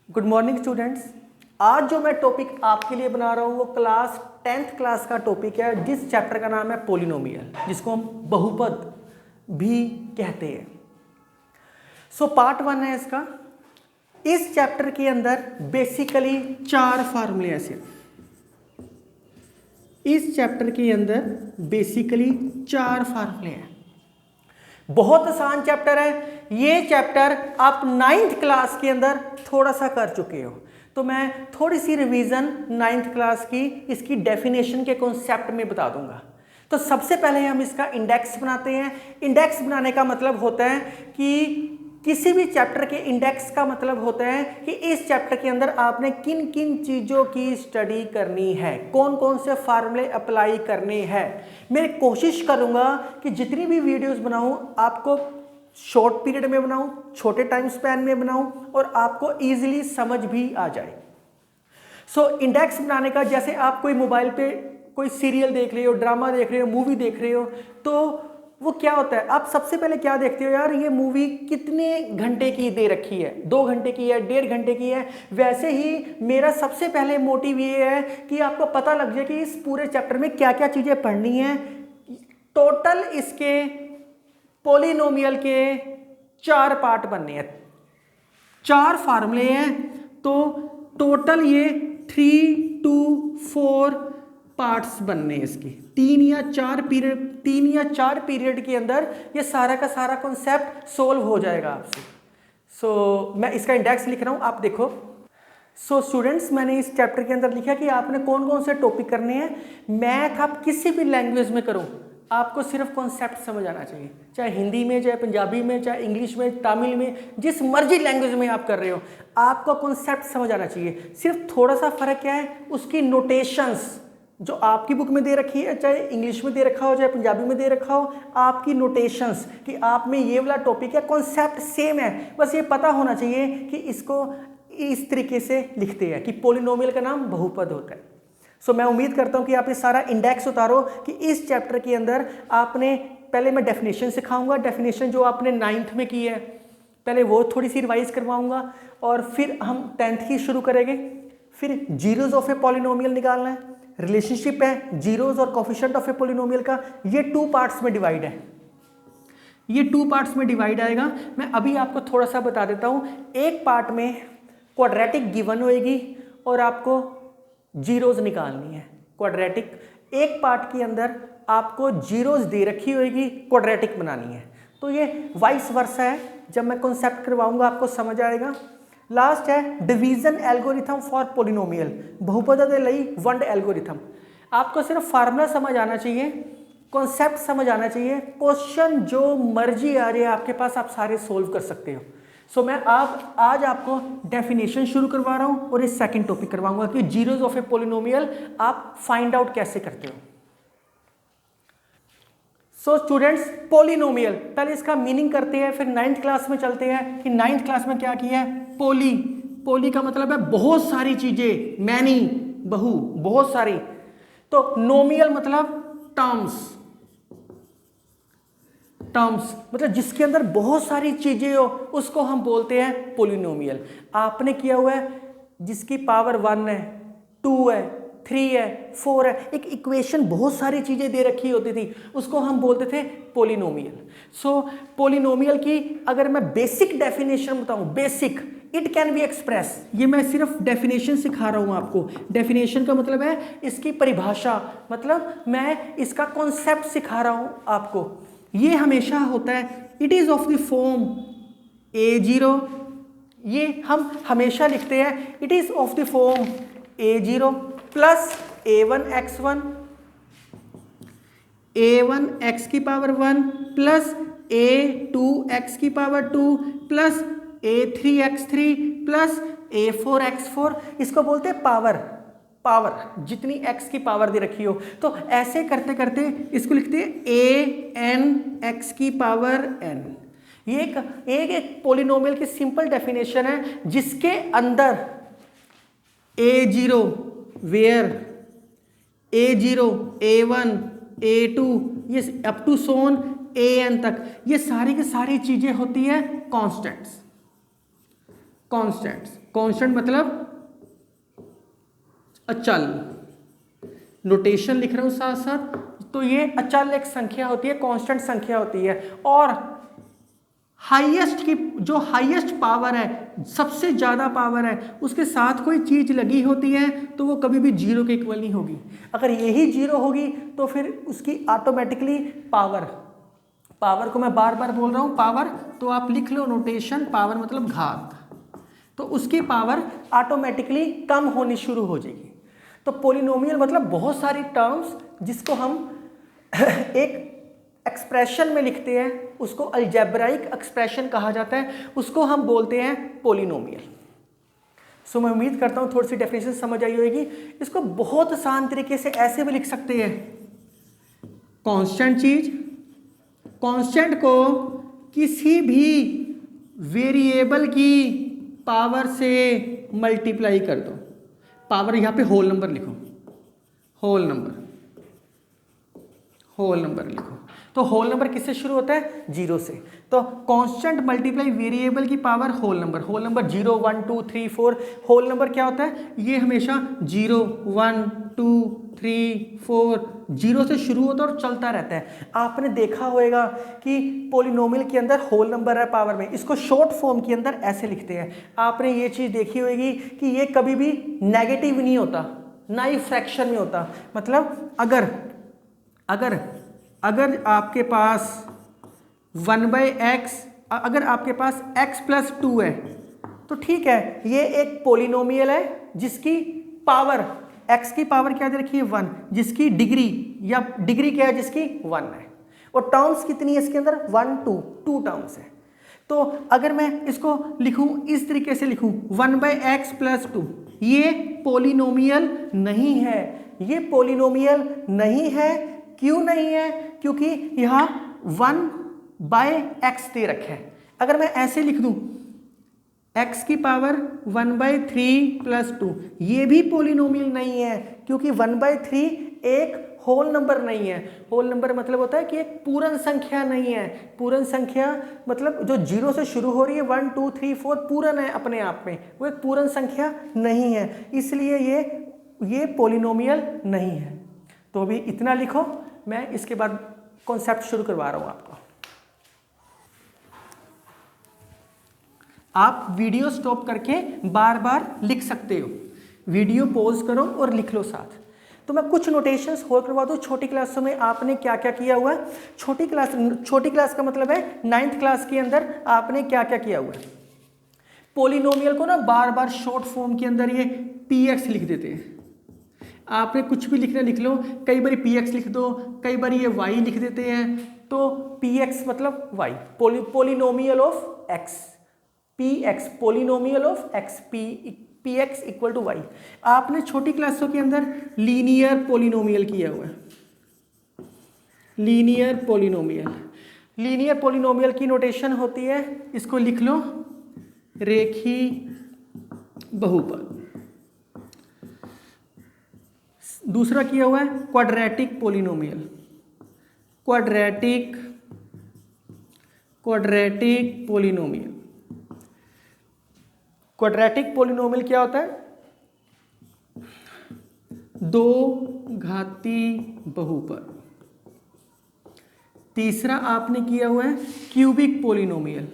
Good morning students. आज जो मैं टॉपिक आपके लिए बना रहा हूँ वो क्लास 10th क्लास का टॉपिक है, जिस चैप्टर का नाम है पोलिनोमियल, जिसको हम बहुपद भी कहते हैं। सो पार्ट 1 है इसका। इस चैप्टर के अंदर बेसिकली 4 फार्मूले ऐसे, इस चैप्टर के अंदर बेसिकली 4 फार्मूले हैं। बहुत आसान चैप्टर है ये। चैप्टर आप 9th क्लास के अंदर थोड़ा सा कर चुके हो, तो मैं थोड़ी सी रिवीजन 9th क्लास की इसकी डेफिनेशन के कॉन्सेप्ट में बता दूंगा। तो सबसे पहले हम इसका इंडेक्स बनाते हैं। इंडेक्स बनाने का मतलब होता है कि किसी भी चैप्टर के इंडेक्स का मतलब होता है कि इस चैप्टर के अंदर आपने किन किन चीज़ों की स्टडी करनी है, कौन कौन से फार्मूले अप्लाई करने हैं। मैं कोशिश करूंगा कि जितनी भी वीडियोस बनाऊं आपको शॉर्ट पीरियड में बनाऊं, छोटे टाइम स्पैन में बनाऊं और आपको इजीली समझ भी आ जाए। सो इंडेक्स बनाने का, जैसे आप कोई मोबाइल पे कोई सीरियल देख रहे हो, ड्रामा देख रहे हो, मूवी देख रहे हो, तो वो क्या होता है, आप सबसे पहले क्या देखते हो, यार ये मूवी कितने घंटे की दे रखी है, 2 घंटे की है, 1.5 घंटे की है। वैसे ही मेरा सबसे पहले मोटिव ये है कि आपको पता लग जाए कि इस पूरे चैप्टर में क्या क्या चीज़ें पढ़नी है। टोटल इसके पोलिनोमियल के 4 पार्ट बनने हैं, 4 फार्मूले हैं, तो टोटल ये 3 to 4 पार्ट्स बनने हैं इसकी। 3 या 4 पीरियड के अंदर ये सारा का सारा कॉन्सेप्ट सोल्व हो जाएगा आपसे। सो मैं इसका इंडेक्स लिख रहा हूँ, आप देखो। सो स्टूडेंट्स, मैंने इस चैप्टर के अंदर लिखा कि आपने कौन कौन से टॉपिक करने हैं। मैथ आप किसी भी लैंग्वेज में करो, आपको सिर्फ कॉन्सेप्ट समझ आना चाहिए, चाहे हिंदी में, चाहे पंजाबी में, चाहे इंग्लिश में, तमिल में, जिस मर्जी लैंग्वेज में आप कर रहे हो, आपको कॉन्सेप्ट समझ आना चाहिए। सिर्फ थोड़ा सा फर्क क्या है, उसकी नोटेशंस जो आपकी बुक में दे रखी है, चाहे इंग्लिश में दे रखा हो, चाहे पंजाबी में दे रखा हो, आपकी नोटेशंस कि आप में ये वाला टॉपिक है, कॉन्सेप्ट सेम है। बस ये पता होना चाहिए कि इसको इस तरीके से लिखते हैं कि पोलिनोमियल का नाम बहुपद होता है। सो मैं उम्मीद करता हूँ कि आप ये सारा इंडेक्स उतारो कि इस चैप्टर के अंदर आपने, पहले मैं डेफिनेशन सिखाऊंगा, डेफिनेशन जो आपने 9th में की है पहले वो थोड़ी सी रिवाइज करवाऊंगा, और फिर हम 10th की शुरू करेंगे। फिर जीरोज ऑफ ए पॉलिनोमियल निकालना है, रिलेशनशिप है जीरोज और कोफिशिएंट ऑफ ए पॉलिनोमियल का, ये 2 पार्ट्स में डिवाइड है, ये 2 पार्ट्स में डिवाइड आएगा। मैं अभी आपको थोड़ा सा बता देता हूँ। एक पार्ट में क्वाड्रेटिक गिवन होएगी और आपको जीरोज निकालनी है, क्वाड्रेटिक। एक पार्ट के अंदर आपको जीरोज दे रखी होएगी, क्वाड्रेटिक बनानी है। तो ये वाइस वर्सा है, जब मैं कॉन्सेप्ट करवाऊंगा आपको समझ आएगा। लास्ट है डिवीजन एल्गोरिथम फॉर पोलिनोमियल, बहुपद दे लई वंड एल्गोरिथम। आपको सिर्फ फार्मूला समझ आना चाहिए, कॉन्सेप्ट समझ आना चाहिए, क्वेश्चन जो मर्जी आ रही है आपके पास, आप सारे सोल्व कर सकते हो। सो मैं आज आपको डेफिनेशन शुरू करवा रहा हूं और इस सेकंड टॉपिक करवाऊंगा कि जीरोज ऑफ ए पोलिनोमियल आप फाइंड आउट कैसे करते हो। सो स्टूडेंट्स, पोलिनोमियल पहले इसका मीनिंग करते हैं, फिर 9th क्लास में चलते हैं कि 9th क्लास में क्या किया है। पोली का मतलब है बहुत सारी चीजें, मैनी, बहु, बहुत सारी। तो नोमियल मतलब टर्म्स मतलब जिसके अंदर बहुत सारी चीजें हो, उसको हम बोलते हैं पोलिनोमियल। आपने किया हुआ है जिसकी पावर 1 है, 2 है, 3 है, 4 है, एक इक्वेशन बहुत सारी चीजें दे रखी होती थी, उसको हम बोलते थे पोलिनोमियल। सो पोलिनोमियल की अगर मैं बेसिक डेफिनेशन बताऊं, basic, it can be express, ये मैं सिर्फ डेफिनेशन सिखा रहा हूं आपको। डेफिनेशन का मतलब है इसकी परिभाषा, मतलब मैं इसका कॉन्सेप्ट सिखा रहा हूं आपको। ये हमेशा होता है it is of the form A0, ये हम हमेशा लिखते हैं it is of the form A0 plus A1x1, A1x की पावर 1 प्लस A2x की power 2 plus A3x3 plus A4x4। इसको बोलते हैं पावर, जितनी x की पावर दे रखी हो। तो ऐसे करते करते इसको लिखते हैं AN(x की पावर n)। ये एक पोलिनोमियल की सिंपल डेफिनेशन है जिसके अंदर A0 where A0, A1, A2, ये अप टू सोन AN तक, ये सारी की सारी चीजें होती है कांस्टेंट्स। कॉन्स्टेंट्स। कांस्टेंट मतलब अचल, नोटेशन लिख रहा हूं साथ साथ। तो ये अचल एक संख्या होती है, कांस्टेंट संख्या होती है। और हाईएस्ट की जो हाईएस्ट पावर है, सबसे ज़्यादा पावर है, उसके साथ कोई चीज़ लगी होती है तो वो कभी भी जीरो के इक्वल नहीं होगी। अगर यही जीरो होगी तो फिर उसकी ऑटोमेटिकली पावर को मैं बार बार बोल रहा हूँ पावर, तो आप लिख लो नोटेशन, पावर मतलब घात, तो उसकी पावर ऑटोमेटिकली कम होनी शुरू हो जाएगी। तो पोलिनोमियल मतलब बहुत सारी टर्म्स जिसको हम एक एक्सप्रेशन में लिखते हैं, उसको अलजेब्राइक एक्सप्रेशन कहा जाता है, उसको हम बोलते हैं पोलिनोमियल। सो मैं उम्मीद करता हूँ थोड़ी सी डेफिनेशन समझ आई होगी। इसको बहुत आसान तरीके से ऐसे भी लिख सकते हैं, कांस्टेंट चीज, कांस्टेंट को किसी भी वेरिएबल की पावर से मल्टीप्लाई कर दो। पावर यहाँ पे होल नंबर लिखो, होल नंबर लिखो। तो होल नंबर किससे शुरू होता है? जीरो से। तो कांस्टेंट मल्टीप्लाई वेरिएबल की power whole number 0 1 2 3 4। Whole number क्या होता है? ये हमेशा 0 1 2 3 4 जीरो से शुरू होता है और चलता रहता है। आपने देखा होगा कि पोलिनोमियल के अंदर होल नंबर है पावर में, इसको शॉर्ट फॉर्म के अंदर ऐसे लिखते हैं। आपने ये चीज़ देखी होगी कि ये कभी भी नेगेटिव नहीं होता, ना ही फ्रैक्शन में होता। मतलब अगर आपके पास 1/x, अगर आपके पास x + 2 है तो ठीक है, ये एक पोलिनोमियल है जिसकी पावर, x की पावर क्या दे रखी है? 1, जिसकी डिग्री या डिग्री क्या है? जिसकी 1 है। और टर्म्स कितनी है इसके अंदर? 1 2 टर्म्स है। तो अगर मैं इसको लिखूं इस तरीके से लिखूं 1/x + 2, ये पोलिनोमियल नहीं है। ये पोलिनोमियल नहीं है। क्यों नहीं है? क्योंकि यहाँ 1/x दे रखे हैं। अगर मैं ऐसे लिख दूं x की पावर 1/3 + 2, ये भी पोलिनोमियल नहीं है, क्योंकि 1/3 एक होल नंबर नहीं है। होल नंबर मतलब होता है कि एक पूर्ण संख्या नहीं है। पूर्ण संख्या मतलब जो जीरो से शुरू हो रही है, 1 2 3 4 पूर्ण है अपने आप में, वो एक पूर्ण संख्या नहीं है, इसलिए ये पोलिनोमियल नहीं है। तो अभी इतना लिखो, मैं इसके बाद कॉन्सेप्ट शुरू करवा रहा हूं आपको। आप वीडियो स्टॉप करके बार बार लिख सकते हो, वीडियो पॉज करो और लिख लो साथ। तो मैं कुछ नोटेशंस और करवा दूं। छोटी क्लासों में आपने क्या क्या किया हुआ है? छोटी क्लास का मतलब है 9th क्लास के अंदर आपने क्या क्या किया हुआ है? पोलिनोमियल को ना बार बार शॉर्ट फॉर्म के अंदर ये px लिख देते हैं। आपने कुछ भी लिखना लिख लो, कई बार px लिख दो, कई बार ये y लिख देते हैं। तो px मतलब y, polynomial of x, px polynomial of x, px = y। आपने छोटी क्लासों के अंदर लीनियर पोलिनोमियल किया हुआ है। लीनियर पोलिनोमियल की नोटेशन होती है, इसको लिख लो रेखीय बहुपद। दूसरा किया हुआ है quadratic polynomial. Quadratic polynomial. Quadratic polynomial क्या होता है? 2 घाती बहुपद। तीसरा आपने किया हुआ है क्यूबिक पोलिनोमियल।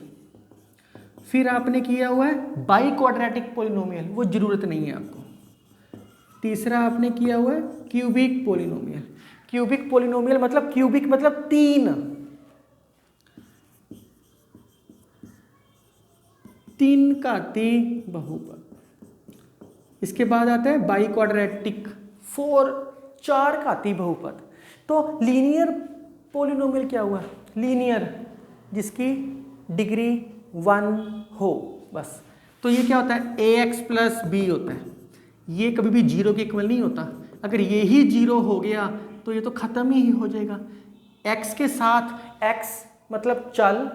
फिर आपने किया हुआ है बाई क्वाड्रेटिक पोलिनोमियल, वो जरूरत नहीं है आपको। तीसरा आपने किया हुआ है क्यूबिक पोलिनोमियल। क्यूबिक पोलिनोमियल मतलब क्यूबिक मतलब 3 घाती बहुपद। इसके बाद आता है बाई क्वाड्रेटिक 4 घाती बहुपद। तो लीनियर पोलिनोमियल क्या हुआ? लीनियर जिसकी डिग्री 1 हो, बस। तो ये क्या होता है? ax + b होता है। ये कभी भी जीरो के इक्वल नहीं होता। अगर ये ही जीरो हो गया तो ये तो खत्म ही हो जाएगा। x के साथ, x मतलब चल,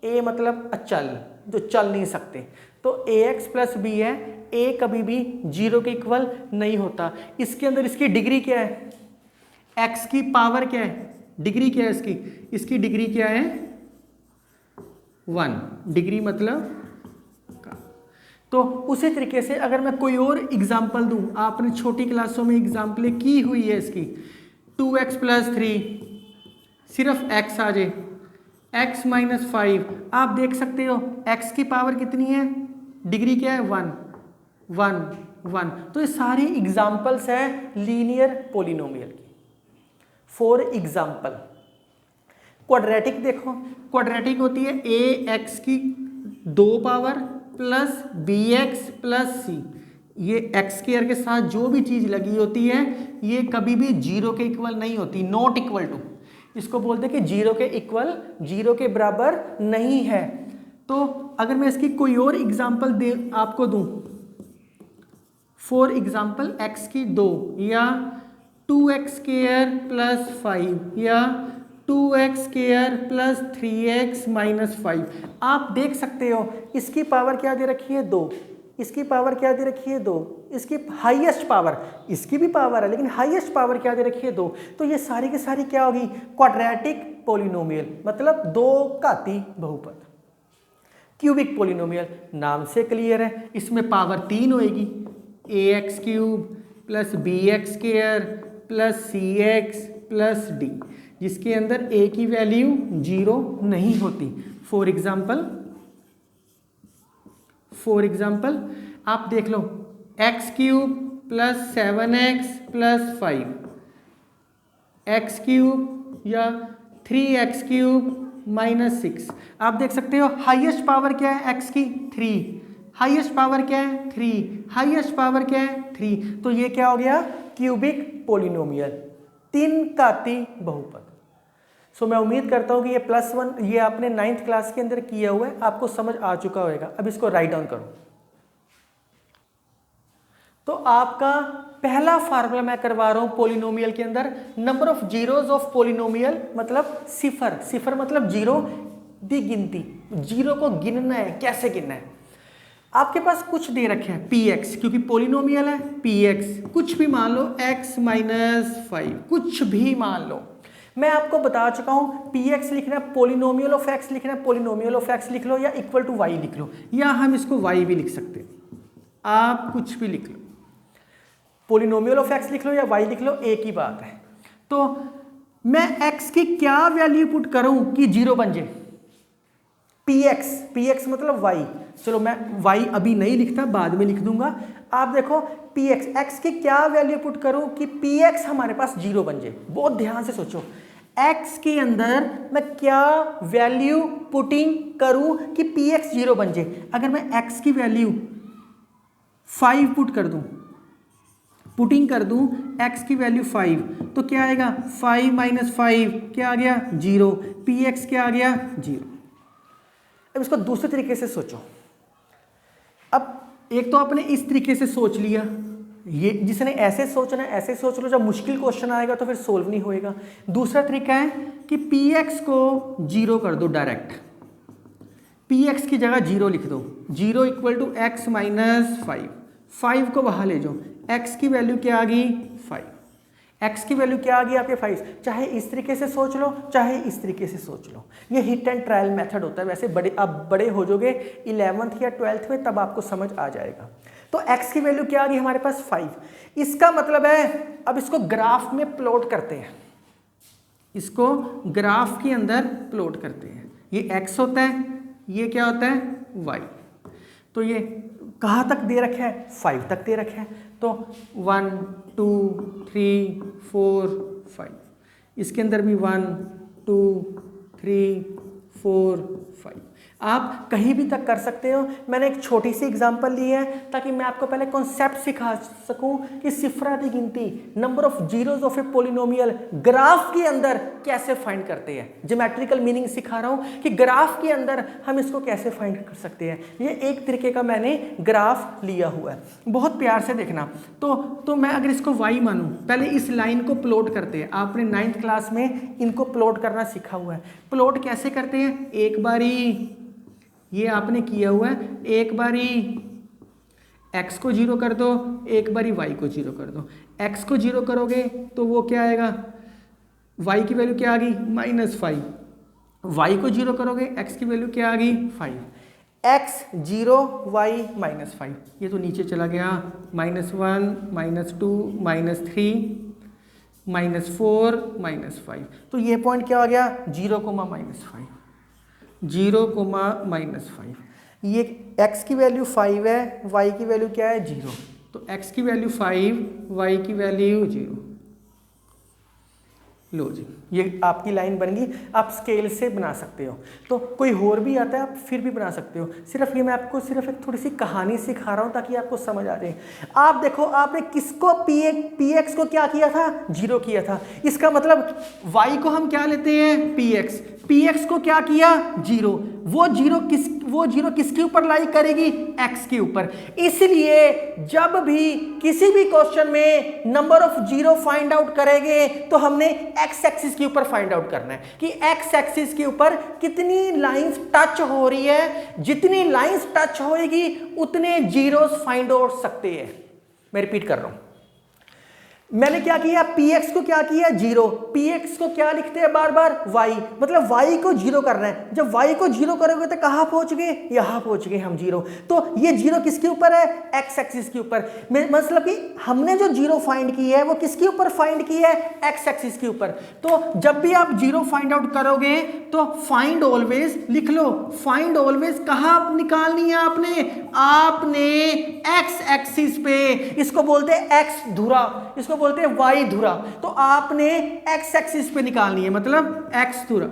a मतलब अचल जो चल नहीं सकते, तो ax + b है। a कभी भी जीरो के इक्वल नहीं होता। इसके अंदर इसकी डिग्री क्या है? x की पावर क्या है? डिग्री क्या है इसकी? इसकी डिग्री क्या है? 1। डिग्री मतलब तो उसी तरीके से अगर मैं कोई और एग्जाम्पल दूं, आपने छोटी क्लासों में एग्जाम्पलें की हुई है इसकी, 2x + 3, सिर्फ x आ जाए, x - 5, आप देख सकते हो x की पावर कितनी है, डिग्री क्या है, 1 1 1। तो ये सारी एग्जाम्पल्स हैं लीनियर पॉलिनोमियल की। फॉर एग्जाम्पल क्वाड्रेटिक देखो, क्वाड्रेटिक होती है ax की 2 power plus bx plus c। ये x स्क्वायर के साथ जो भी चीज लगी होती है ये कभी भी 0 के इक्वल नहीं होती, नॉट इक्वल टू। इसको बोलते हैं कि 0 के इक्वल, 0 के बराबर नहीं है। तो अगर मैं इसकी कोई और एग्जाम्पल दे आपको दूं, फॉर एग्जाम्पल x की 2 या 2x² + 5 या 2x² + 3x - 5, आप देख सकते हो इसकी पावर क्या दे रखी है, 2, इसकी पावर क्या दे रखी है, 2, इसकी हाईएस्ट पावर, इसकी भी पावर है लेकिन हाईएस्ट पावर क्या दे रखी है, 2। तो ये सारी की सारी क्या होगी, क्वाड्रेटिक पॉलिनोमियल, मतलब 2 घाती बहुपद। क्यूबिक पॉलिनोमियल नाम से क्लियर है, इसमें पावर 3 होएगी, ax³ + bx² + cx + d, जिसके अंदर a की वैल्यू 0 नहीं होती। फॉर एग्जाम्पल आप देख लो x³ + 7x + 5, x³ या 3x³ - 6, आप देख सकते हो हाईएस्ट पावर क्या है x की, 3, हाईएस्ट पावर क्या है, 3, हाईएस्ट पावर क्या है, 3। तो ये क्या हो गया, क्यूबिक पॉलिनोमियल, 3 घाती बहुपद। सो मैं उम्मीद करता हूँ कि ये +1 ये आपने 9th क्लास के अंदर किया हुआ है, आपको समझ आ चुका होगा। अब इसको राइट डाउन करो। तो आपका पहला फार्मूला मैं करवा रहा हूँ पॉलिनोमियल के अंदर, number of zeros of polynomial, मतलब सिफर, सिफर मतलब 0 दी गिनती, 0 को गिनना है, कैसे गिनना है। आपके पास कुछ दे रखे हैं px, क्योंकि पॉलिनोमियल है, px कुछ भी मान लो, x - 5 कुछ भी मान लो। मैं आपको बता चुका हूं px लिखना है, पॉलिनोमियल ऑफ x लिखना है, पॉलिनोमियल ऑफ x लिख लो या इक्वल टू y लिख लो, या हम इसको y भी लिख सकते हैं, आप कुछ भी लिख लो, पॉलिनोमियल ऑफ x लिख लो या y लिख लो, एक ही बात है। तो मैं x की क्या वैल्यू पुट करूं कि 0 बन जाए, px मतलब y, चलो मैं y अभी नहीं लिखता, बाद में लिख दूंगा। आप देखो px, x की क्या वैल्यू पुट करूं कि px हमारे पास 0 बन जाए, बहुत ध्यान से सोचो, x के अंदर मैं क्या वैल्यू पुटिंग करूं कि px 0 बन जाए। अगर मैं x की वैल्यू 5 पुट कर दूं, पुटिंग कर दूं x की वैल्यू 5, तो क्या आएगा, 5 - 5 क्या आ गया, 0, px क्या आ गया, 0। अब इसको दूसरे तरीके से सोचो। अब एक तो आपने इस तरीके से सोच लिया, ये जिसने ऐसे सोचना है ऐसे सोच लो, जब मुश्किल क्वेश्चन आएगा तो फिर सोल्व नहीं होएगा। दूसरा तरीका है कि px को 0 कर दो डायरेक्ट, px की जगह 0 लिख दो, 0 = x - 5, 5 को वहां ले जाओ, x की वैल्यू क्या आ गई, 5, x की वैल्यू क्या आ गई आपके 5। चाहे इस तरीके से सोच लो, चाहे इस तरीके से सोच लो, ये हिट एंड ट्रायल मेथड होता है। वैसे अब बड़े हो जाओगे 11th या 12th में, तब आपको समझ आ जाएगा। तो x की वैल्यू क्या आ गई हमारे पास, 5। इसका मतलब है, अब इसको ग्राफ में प्लॉट करते हैं, इसको ग्राफ के अंदर प्लॉट करते हैं। ये x होता है, ये क्या होता है, y। तो ये कहाँ तक दे रखा है, 5 तक दे रखा है। तो 1 2 3 4 5, इसके अंदर भी 1 2 3 4 5, आप कहीं भी तक कर सकते हो। मैंने एक छोटी सी एग्जांपल ली है ताकि मैं आपको पहले कॉन्सेप्ट सिखा सकूं कि सिफराती गिनती, number of zeros of a polynomial graph के अंदर कैसे फाइंड करते हैं। ज्योमेट्रिकल मीनिंग सिखा रहा हूं कि ग्राफ के अंदर हम इसको कैसे फाइंड कर सकते हैं। ये एक तरीके का मैंने ग्राफ लिया हुआ है, बहुत प्यार से देखना। तो मैं अगर इसको y मानूं, पहले इस लाइन को प्लॉट करते हैं। आपने 9th क्लास में इनको प्लॉट करना सीखा हुआ है। प्लॉट कैसे करते हैं, एक बारी ये आपने किया हुआ है, एक बारी x को 0 कर दो, एक बारी y को 0 कर दो। x को 0 करोगे तो वो क्या आएगा, y की वैल्यू क्या आ गई, -5। y को 0 करोगे, x की वैल्यू क्या आ गई, 5। x 0 y -5, ये तो नीचे चला गया, -1 -2 -3 -4 -5, तो ये पॉइंट क्या हो गया 0, -5, 0, -5। ये x की वैल्यू 5 है, y की वैल्यू क्या है 0, तो x की वैल्यू 5, y की वैल्यू 0। लो जी, ये आपकी लाइन बन गई। आप स्केल से बना सकते हो, तो कोई और भी आता है आप फिर भी बना सकते हो। सिर्फ ये मैं आपको सिर्फ एक थोड़ी सी कहानी सिखा रहा हूँ ताकि आपको समझ आ जाए। आप देखो, आपने किसको px को क्या किया था 0 किया था, इसका मतलब y को हम क्या लेते हैं px को क्या किया 0, वो जीरो किसके ऊपर लाई करेगी x के ऊपर। इसलिए जब भी किसी भी क्वेश्चन में number of zero find out करेंगे तो हमने x एक्सिस के ऊपर फाइंड आउट करना है कि x एक्सिस के ऊपर कितनी लाइंस टच हो रही है। जितनी लाइंस टच होएगी उतने जीरोस फाइंड आउट सकते हैं। मैं रिपीट कर रहा हूं, मैंने क्या किया px को क्या किया 0, px को क्या लिखते हैं बार बार y, मतलब y को 0 करना है। जब y को 0 करोगे तो कहां पहुंच गए, यहां पहुंच गए हम 0। तो ये 0 किसके ऊपर है x एक्सिस के ऊपर, मतलब कि हमने जो 0 फाइंड की है वो किसके ऊपर फाइंड की है x एक्सिस के ऊपर। तो जब भी आप 0 फाइंड आउट करोगे तो फाइंड ऑलवेज लिख लो, फाइंड ऑलवेज कहां निकालनी है आपने x एक्सिस पे, इसको बोलते हैं x धुरा, इसको बोलते हैं y धुरा। तो आपने x एक्सिस पे निकालनी है, मतलब x धुरा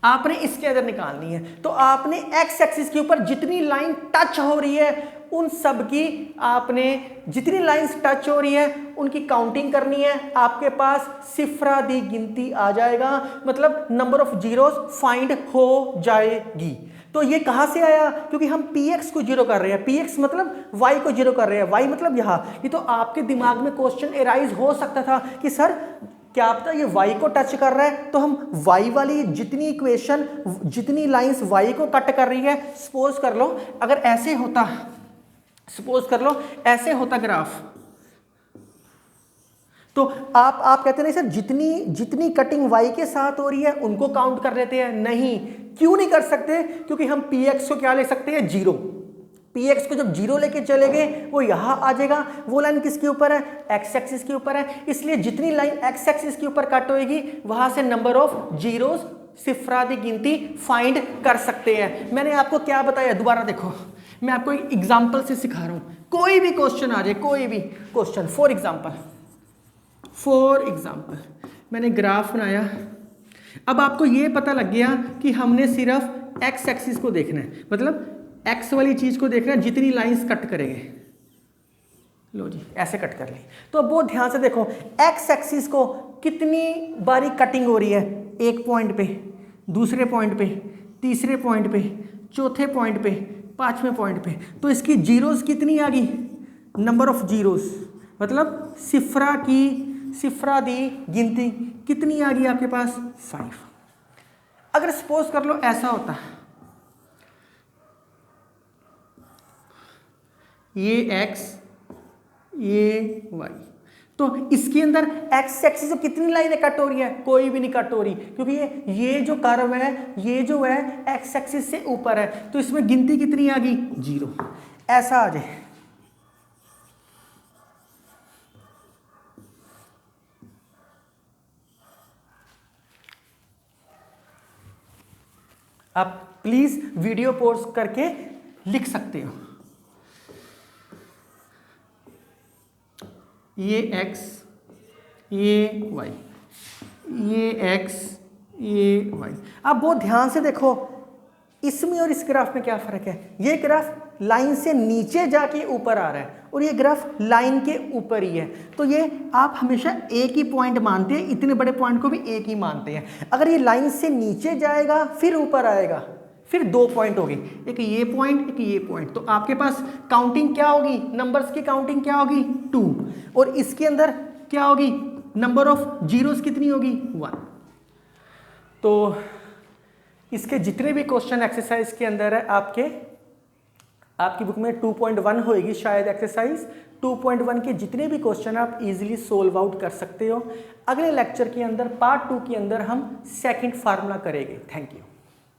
आपने इसके अंदर निकालनी है। तो आपने x एक्सिस के ऊपर जितनी लाइन टच हो रही है उन सब की आपने जितनी लाइंस टच हो रही है उनकी काउंटिंग करनी है। आपके पास सिफरादी गिनती आ जाएगा, मतलब नंबर ऑफ जीरोस फाइंड हो जाएगी। तो ये कहां से आया, क्योंकि हम px को 0 कर रहे हैं, px मतलब y को 0 कर रहे हैं, y मतलब यहां। ये तो आपके दिमाग में क्वेश्चन एराइज हो सकता था कि सर क्या पता ये y को टच कर रहा है, तो हम y वाली जितनी इक्वेशन जितनी लाइंस y को कट कर रही है, सपोज कर लो अगर ऐसे होता, सपोज कर लो ऐसे होता ग्राफ, तो आप कहते नहीं सर जितनी कटिंग y के साथ हो रही है उनको काउंट कर लेते हैं। नहीं, क्यों नहीं कर सकते, क्योंकि हम px को क्या ले सकते हैं 0, px को जब 0 लेके चले गए वो यहां आ जाएगा। वो लाइन किसके ऊपर है x एक्सिस के ऊपर है, इसलिए जितनी लाइन x एक्सिस के ऊपर कट होएगी वहां से नंबर ऑफ जीरोस सिफरादी गिनती फाइंड कर सकते हैं। मैंने आपको क्या बताया, दोबारा देखो, मैं आपको एक एग्जांपल से सिखा रहा हूं। कोई भी क्वेश्चन आ जाए, कोई भी क्वेश्चन, फॉर एग्जांपल मैंने ग्राफ बनाया। अब आपको ये पता लग गया कि हमने सिर्फ x एक्सिस को देखना है, मतलब x वाली चीज को देखना है, जितनी लाइंस कट करेंगे। लो जी, ऐसे कट कर ली। तो अब बहुत ध्यान से देखो x एक्सिस को कितनी बारी कटिंग हो रही है, एक पॉइंट पे, दूसरे पॉइंट पे, तीसरे पॉइंट पे, चौथे पॉइंट पे, पांचवें पॉइंट पे। तो इसकी जीरोस कितनी आ गई, नंबर ऑफ जीरोस, मतलब सिफरादी गिनती कितनी आ गई आपके पास 5। अगर सपोज कर लो ऐसा होता, ये x ये y, तो इसके अंदर x एक्सिस से कितनी लाइनें कट हो रही है, कोई भी नहीं कट हो रही, क्योंकि ये जो कर्व है ये जो है x एक्सिस से ऊपर है, तो इसमें गिनती कितनी आ गई 0। ऐसा आ जाए, आप प्लीज वीडियो पॉज करके लिख सकते हो। ये x ये y, ये x ये y। आप बहुत ध्यान से देखो इसमें और इस ग्राफ में क्या फर्क है। ये ग्राफ लाइन से नीचे जाके ऊपर आ रहा है और ये ग्राफ लाइन के ऊपर ही है। तो ये आप हमेशा एक ही पॉइंट मानते हैं, इतने बड़े पॉइंट को भी एक ही मानते हैं। अगर ये लाइन से नीचे जाएगा फिर ऊपर आएगा, फिर 2 पॉइंट होगी, एक ये पॉइंट एक ये पॉइंट, तो आपके पास काउंटिंग क्या होगी, नंबर्स की काउंटिंग क्या होगी 2, और इसके अंदर क्या होगी, नंबर ऑफ जीरोस कितनी होगी 1। तो इसके जितने भी क्वेश्चन एक्सरसाइज के अंदर है आपकी बुक में 2.1 होएगी शायद एक्सरसाइज 2.1 के जितने भी क्वेश्चन आप इजीली सोल्व आउट कर सकते हो। अगले लेक्चर के अंदर पार्ट 2 के अंदर हम सेकंड फार्मूला करेंगे। Thank you.